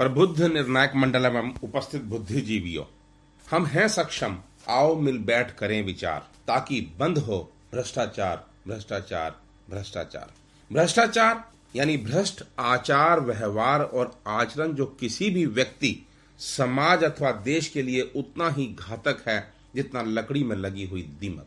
प्रबुद्ध निर्णायक मंडल एवं उपस्थित बुद्धिजीवियों, हम हैं सक्षम, आओ मिल बैठ करें विचार, ताकि बंद हो भ्रष्टाचार भ्रष्टाचार भ्रष्टाचार। भ्रष्टाचार यानी भ्रष्ट आचार, व्यवहार और आचरण जो किसी भी व्यक्ति, समाज अथवा देश के लिए उतना ही घातक है जितना लकड़ी में लगी हुई दीमक।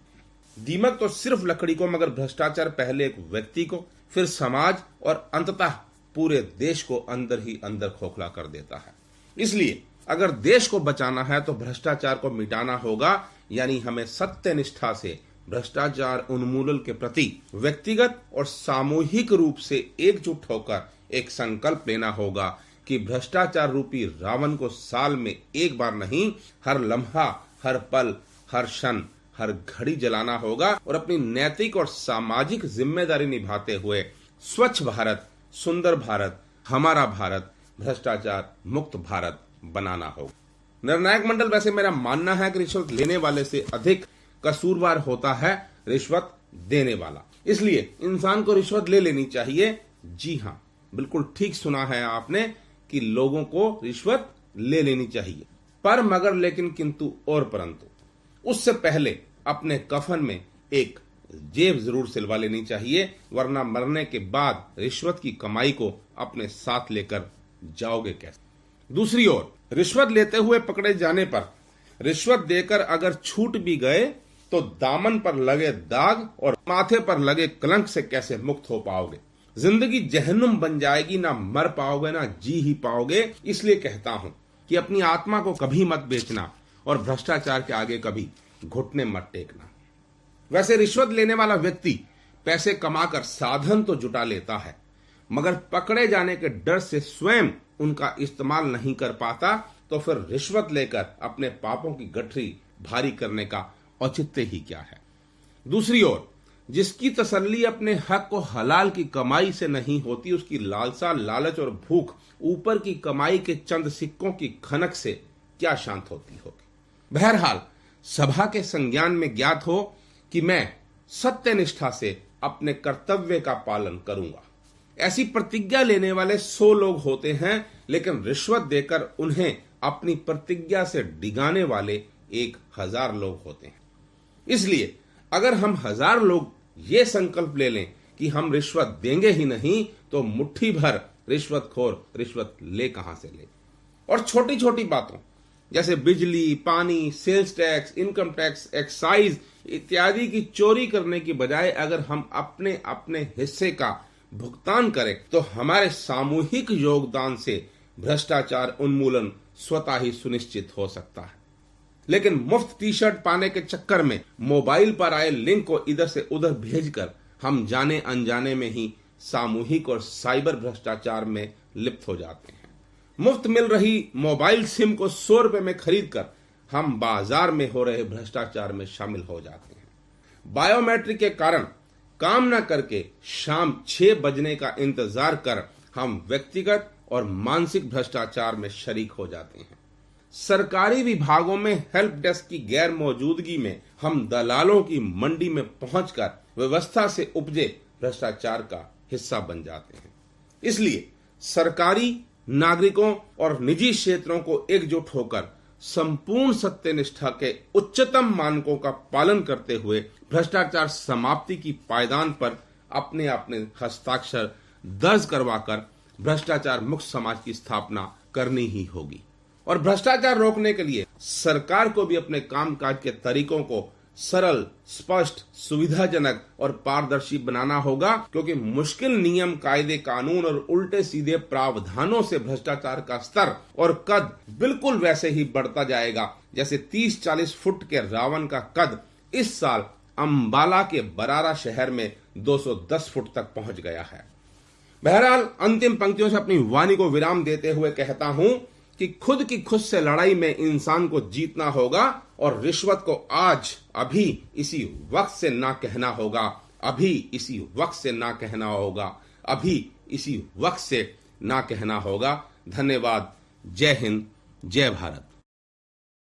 दीमक तो सिर्फ लकड़ी को, मगर भ्रष्टाचार पहले एक व्यक्ति को, फिर समाज और अंततः पूरे देश को अंदर ही अंदर खोखला कर देता है। इसलिए अगर देश को बचाना है तो भ्रष्टाचार को मिटाना होगा, यानी हमें सत्य निष्ठा से भ्रष्टाचार उन्मूलन के प्रति व्यक्तिगत और सामूहिक रूप से एकजुट होकर एक संकल्प लेना होगा कि भ्रष्टाचार रूपी रावण को साल में एक बार नहीं, हर लम्हा, हर पल, हर क्षण, हर घड़ी जलाना होगा और अपनी नैतिक और सामाजिक जिम्मेदारी निभाते हुए स्वच्छ भारत, सुंदर भारत, हमारा भारत, भ्रष्टाचार मुक्त भारत बनाना होगा। निर्णायक मंडल, वैसे मेरा मानना है कि रिश्वत लेने वाले से अधिक कसूरवार होता है रिश्वत देने वाला। इसलिए इंसान को रिश्वत ले लेनी चाहिए। जी हाँ, बिल्कुल ठीक सुना है आपने कि लोगों को रिश्वत ले लेनी चाहिए, पर मगर लेकिन किंतु और परंतु उससे पहले अपने कफन में एक जेब जरूर सिलवा लेनी चाहिए, वरना मरने के बाद रिश्वत की कमाई को अपने साथ लेकर जाओगे कैसे। दूसरी ओर रिश्वत लेते हुए पकड़े जाने पर, रिश्वत देकर अगर छूट भी गए तो दामन पर लगे दाग और माथे पर लगे कलंक से कैसे मुक्त हो पाओगे। जिंदगी जहन्नुम बन जाएगी, ना मर पाओगे ना जी ही पाओगे। इसलिए कहता हूं कि अपनी आत्मा को कभी मत बेचना और भ्रष्टाचार के आगे कभी घुटने मत टेकना। वैसे रिश्वत लेने वाला व्यक्ति पैसे कमाकर साधन तो जुटा लेता है, मगर पकड़े जाने के डर से स्वयं उनका इस्तेमाल नहीं कर पाता, तो फिर रिश्वत लेकर अपने पापों की गठरी भारी करने का औचित्य ही क्या है। दूसरी ओर जिसकी तसल्ली अपने हक को हलाल की कमाई से नहीं होती, उसकी लालसा, लालच और भूख ऊपर की कमाई के चंद सिक्कों की खनक से क्या शांत होती होगी। बहरहाल सभा के संज्ञान में ज्ञात हो कि मैं सत्य निष्ठा से अपने कर्तव्य का पालन करूंगा। ऐसी प्रतिज्ञा लेने वाले 100 लोग होते हैं, लेकिन रिश्वत देकर उन्हें अपनी प्रतिज्ञा से डिगाने वाले 1000 लोग होते हैं। इसलिए अगर हम 1000 लोग ये संकल्प ले लें कि हम रिश्वत देंगे ही नहीं, तो मुट्ठी भर रिश्वतखोर रिश्वत ले कहां से ले। और छोटी छोटी बातों जैसे बिजली, पानी, sales tax, income tax, excise इत्यादि की चोरी करने की बजाय अगर हम अपने अपने हिस्से का भुगतान करें, तो हमारे सामूहिक योगदान से भ्रष्टाचार उन्मूलन स्वतः ही सुनिश्चित हो सकता है। लेकिन मुफ्त टी शर्ट पाने के चक्कर में मोबाइल पर आए लिंक को इधर से उधर भेजकर हम जाने अनजाने में ही सामूहिक और साइबर भ्रष्टाचार में लिप्त हो जाते हैं। मुफ्त मिल रही मोबाइल सिम को 100 रुपए में खरीदकर हम बाजार में हो रहे भ्रष्टाचार में शामिल हो जाते हैं। बायोमेट्रिक के कारण काम न करके शाम 6 बजने का इंतजार कर हम व्यक्तिगत और मानसिक भ्रष्टाचार में शरीक हो जाते हैं। सरकारी विभागों में हेल्प डेस्क की गैर मौजूदगी में हम दलालों की मंडी में पहुंचकर व्यवस्था से उपजे भ्रष्टाचार का हिस्सा बन जाते हैं। इसलिए सरकारी, नागरिकों और निजी क्षेत्रों को एकजुट होकर संपूर्ण सत्यनिष्ठा के उच्चतम मानकों का पालन करते हुए भ्रष्टाचार समाप्ति की पायदान पर अपने अपने हस्ताक्षर दर्ज करवाकर भ्रष्टाचार मुक्त समाज की स्थापना करनी ही होगी। और भ्रष्टाचार रोकने के लिए सरकार को भी अपने कामकाज के तरीकों को सरल, स्पष्ट, सुविधाजनक और पारदर्शी बनाना होगा, क्योंकि मुश्किल नियम, कायदे, कानून और उल्टे सीधे प्रावधानों से भ्रष्टाचार का स्तर और कद बिल्कुल वैसे ही बढ़ता जाएगा जैसे 30-40 फुट के रावण का कद इस साल अंबाला के बरारा शहर में 210 फुट तक पहुंच गया है। बहरहाल अंतिम पंक्तियों से अपनी वाणी को विराम देते हुए कहता हूं कि खुद की खुद से लड़ाई में इंसान को जीतना होगा और रिश्वत को आज अभी इसी वक्त से ना कहना होगा, अभी इसी वक्त से ना कहना होगा, अभी इसी वक्त से ना कहना होगा। धन्यवाद। जय हिंद, जय भारत।